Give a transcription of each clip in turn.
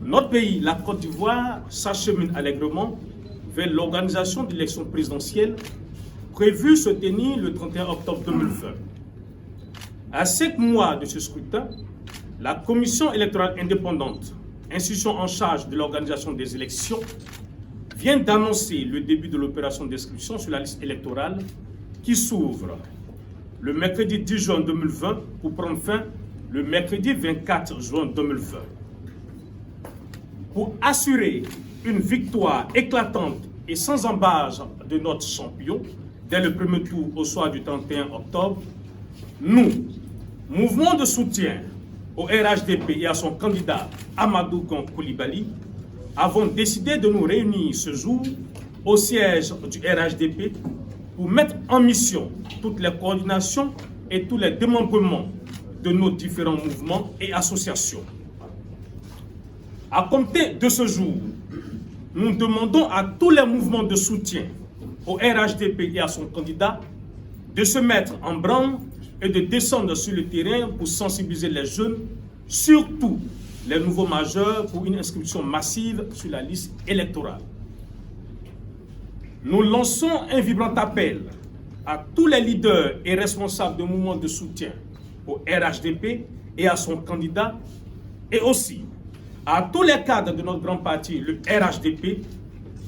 Notre pays, la Côte d'Ivoire, s'achemine allègrement vers l'organisation de l'élection présidentielle prévue se tenir le 31 octobre 2020. À 5 mois de ce scrutin, la Commission électorale indépendante, institution en charge de l'organisation des élections, vient d'annoncer le début de l'opération d'inscription sur la liste électorale qui s'ouvre le mercredi 10 juin 2020 pour prendre fin le mercredi 24 juin 2020. Pour assurer une victoire éclatante et sans embâche de notre champion dès le premier tour au soir du 31 octobre, nous, mouvement de soutien au RHDP et à son candidat Amadou Gon Coulibaly, avons décidé de nous réunir ce jour au siège du RHDP pour mettre en mission toutes les coordinations et tous les démembrements de nos différents mouvements et associations. À compter de ce jour, nous demandons à tous les mouvements de soutien au RHDP et à son candidat de se mettre en branle et de descendre sur le terrain pour sensibiliser les jeunes, surtout les nouveaux majeurs, pour une inscription massive sur la liste électorale. Nous lançons un vibrant appel à tous les leaders et responsables de mouvements de soutien au RHDP et à son candidat, et aussi à tous les cadres de notre grand parti, le RHDP,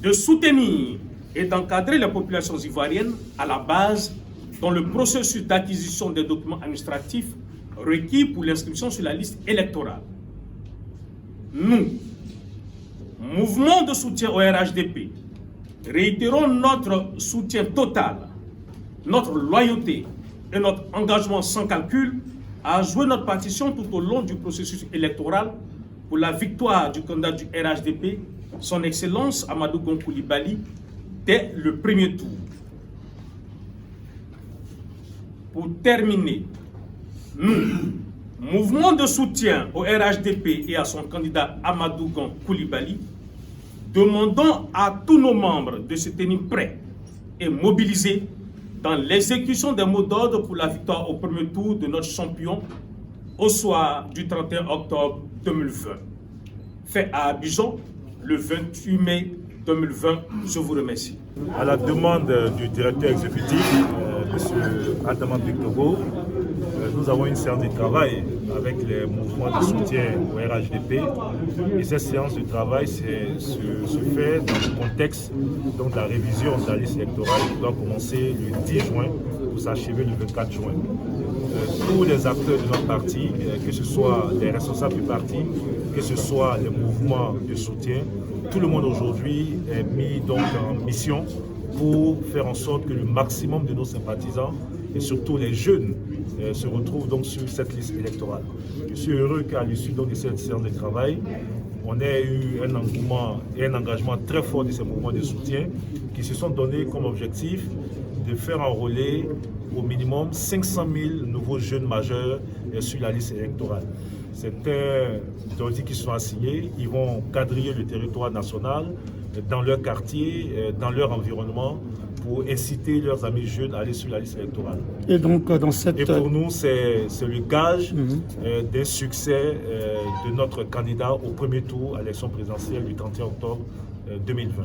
de soutenir et d'encadrer les populations ivoiriennes à la base dans le processus d'acquisition des documents administratifs requis pour l'inscription sur la liste électorale. Nous, mouvement de soutien au RHDP, réitérons notre soutien total, notre loyauté et notre engagement sans calcul à jouer notre partition tout au long du processus électoral pour la victoire du candidat du RHDP, son Excellence Amadou Gon Coulibaly, dès le premier tour. Pour terminer, nous, mouvement de soutien au RHDP et à son candidat Amadou Gon Coulibaly, demandons à tous nos membres de se tenir prêts et mobilisés dans l'exécution des mots d'ordre pour la victoire au premier tour de notre champion au soir du 31 octobre 2020. Fait à Abidjan, le 28 mai 2020. Je vous remercie. À la demande du directeur exécutif, M. Adama Bictogo, nous avons une séance de travail avec les mouvements de soutien au RHDP. Et cette séance de travail se fait dans le contexte donc, de la révision de la liste électorale qui doit commencer le 10 juin pour s'achever le 24 juin. Tous les acteurs de notre parti, que ce soit les responsables du parti, que ce soit les mouvements de soutien, tout le monde aujourd'hui est mis donc en mission pour faire en sorte que le maximum de nos sympathisants et surtout les jeunes se retrouvent donc sur cette liste électorale. Je suis heureux qu'à l'issue de cette séance de travail, on ait eu un engouement et un engagement très fort de ces mouvements de soutien qui se sont donnés comme objectif de faire enrôler au minimum 500 000 nouveaux jeunes majeurs sur la liste électorale. C'est des outils qui sont assignés, ils vont quadriller le territoire national dans leur quartier, dans leur environnement, pour inciter leurs amis jeunes à aller sur la liste électorale. Et donc, dans cette... Et pour nous, c'est le gage d'un succès de notre candidat au premier tour à l'élection présidentielle du 31 octobre 2020.